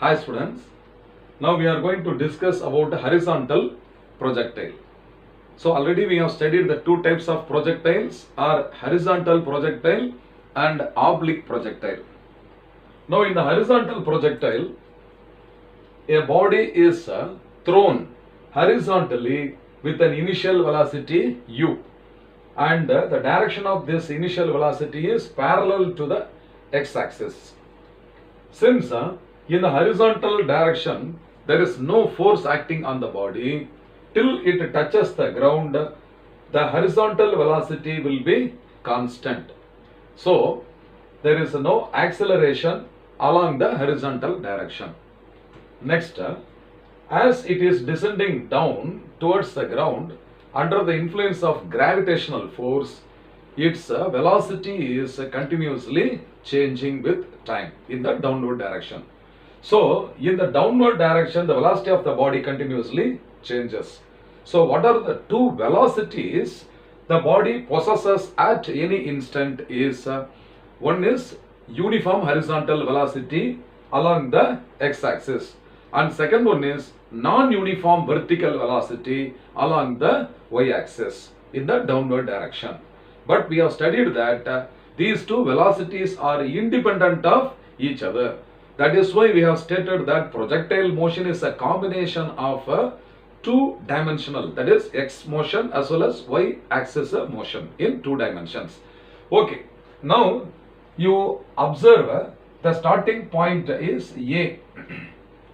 Hi students, now we are going to discuss about horizontal projectile. So already we have studied the two types of projectiles are horizontal projectile and oblique projectile. Now in the horizontal projectile, a body is thrown horizontally with an initial velocity u, and the direction of this initial velocity is parallel to the x-axis. Since in the horizontal direction there is no force acting on the body till it touches the ground, the horizontal velocity will be constant. So there is no acceleration along the horizontal direction. Next, as it is descending down towards the ground under the influence of gravitational force, its velocity is continuously changing with time in the downward direction. So in the downward direction, the velocity of the body continuously changes. So what are the two velocities the body possesses at any instant is one is uniform horizontal velocity along the x-axis, and second one is non-uniform vertical velocity along the y-axis in the downward direction. But we have studied that these two velocities are independent of each other. That is why we have stated that projectile motion is a combination of two-dimensional, that is x motion as well as y-axis motion in two dimensions. Okay, now you observe the starting point is A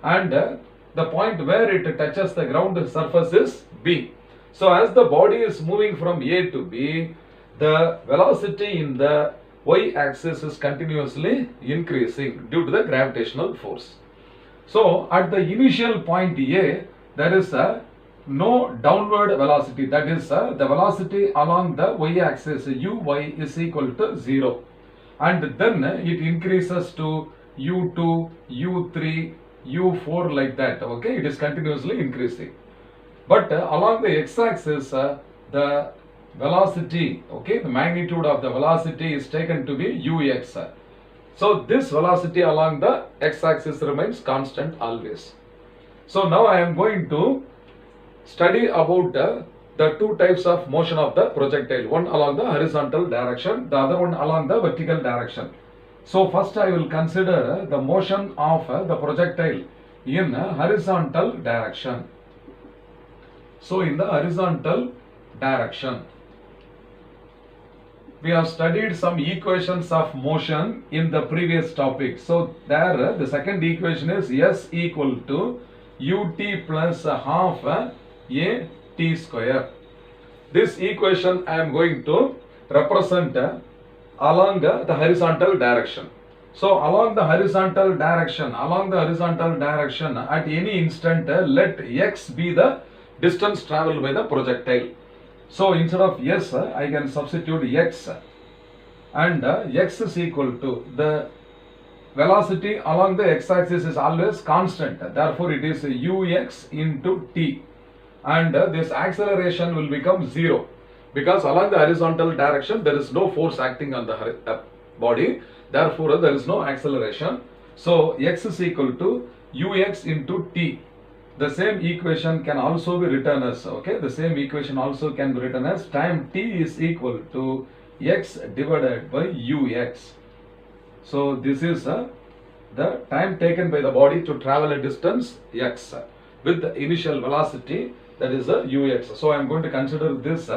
and the point where it touches the ground surface is B. So as the body is moving from A to B, the velocity in the y-axis is continuously increasing due to the gravitational force. So at the initial point A, there is no downward velocity, that is the velocity along the y-axis uy is equal to 0, and then it increases to u2, u3, u4 like that. Okay, it is continuously increasing. But along the x-axis, the velocity, okay, the magnitude of the velocity is taken to be ux. So this velocity along the x-axis remains constant always. So now I am going to study about the two types of motion of the projectile, one along the horizontal direction, the other one along the vertical direction. So first I will consider the motion of the projectile in horizontal direction. So in the horizontal direction, we have studied some equations of motion in the previous topic. So there the second equation is S equal to ut plus half a t square. This equation I am going to represent along the horizontal direction. So along the horizontal direction, at any instant let x be the distance traveled by the projectile. So instead of s, I can substitute x, and x is equal to the velocity along the x-axis is always constant. Therefore, it is ux into t, and this acceleration will become 0 because along the horizontal direction there is no force acting on the body. Therefore, there is no acceleration. So x is equal to ux into t. The same equation can also be written as, okay, the same equation also can be written as time t is equal to x divided by ux. So this is the time taken by the body to travel a distance x with the initial velocity, that is ux. So I am going to consider this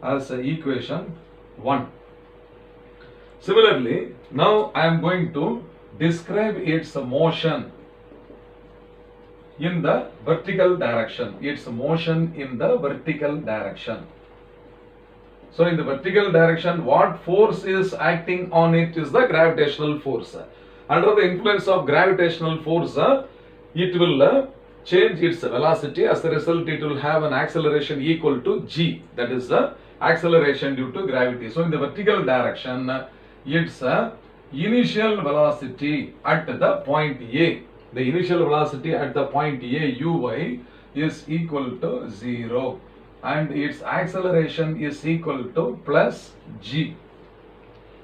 as equation 1. Similarly, now I am going to describe its motion in the vertical direction. Its motion in the vertical direction. So in the vertical direction, what force is acting on it is the gravitational force. Under the influence of gravitational force, it will change its velocity. As a result, it will have an acceleration equal to g, that is the acceleration due to gravity. So in the vertical direction, its initial velocity at the point A, the initial velocity at the point A uy is equal to 0, and its acceleration is equal to plus g.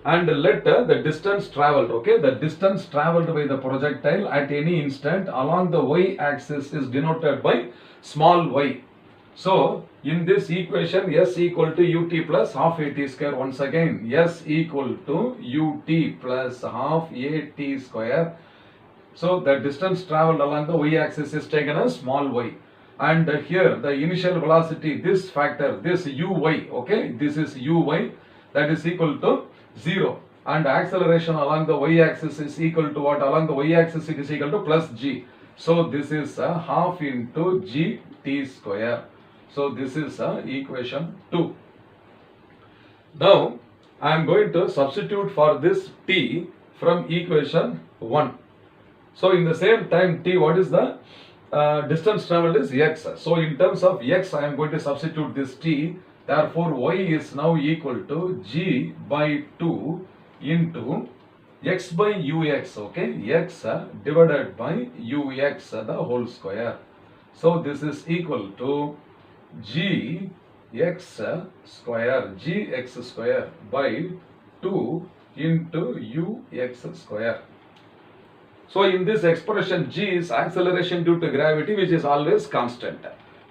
and let the distance traveled, okay, the distance traveled by the projectile at any instant along the y-axis is denoted by small y. So, in this equation, s equal to ut plus half at square. Once again, s equal to ut plus half at square. So, the distance traveled along the y-axis is taken as small y. And here, the initial velocity, this factor, this uy, okay, this is uy, that is equal to 0. And acceleration along the y-axis is equal to what? Along the y-axis it is equal to plus g. So, this is half into g t square. So, this is equation 2. Now, I am going to substitute for this t from equation 1. So, in the same time t, what is the distance traveled is x. So, in terms of x, I am going to substitute this t. Therefore, y is now equal to g by 2 into x by ux, okay, x divided by ux the whole square. So, this is equal to g x square, gx square by 2 into ux square. So, in this expression, g is acceleration due to gravity, which is always constant.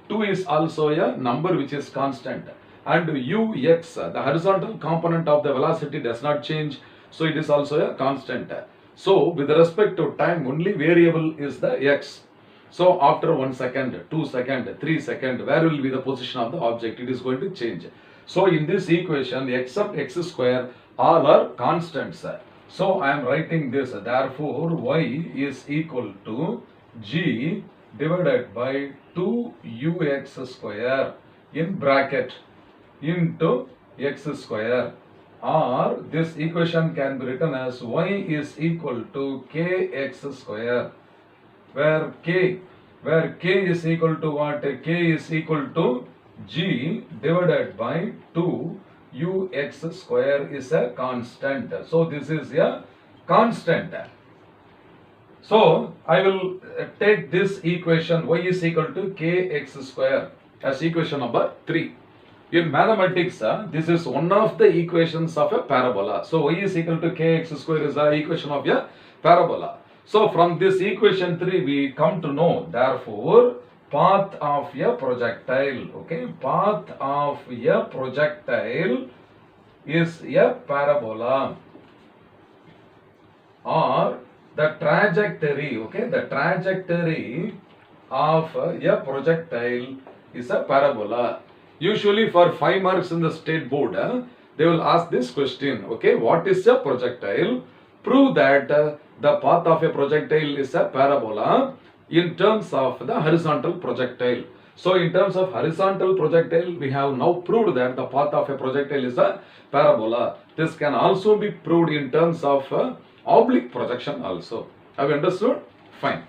2 is also a number which is constant. And ux, the horizontal component of the velocity, does not change. So, it is also a constant. So, with respect to time, only variable is the x. So, after 1 second, 2 second, 3 second, where will be the position of the object? It is going to change. So, in this equation, x of x square, all are constants. So, I am writing this. Therefore, y is equal to g divided by 2ux square in bracket into x square, or this equation can be written as y is equal to kx square, where k is equal to what? K is equal to g divided by 2 ux square is a constant. So, this is a constant. So, I will take this equation y is equal to kx square as equation number 3. In mathematics, this is one of the equations of a parabola. So, y is equal to kx square is the equation of a parabola. So, from this equation 3, we come to know, therefore, path of a projectile, okay, path of a projectile is a parabola, or the trajectory, okay, the trajectory of a projectile is a parabola. Usually for 5 marks in the state board, they will ask this question, okay, what is a projectile? Prove that the path of a projectile is a parabola in terms of the horizontal projectile. So, in terms of horizontal projectile, we have now proved that the path of a projectile is a parabola. This can also be proved in terms of oblique projection also. Have you understood? Fine.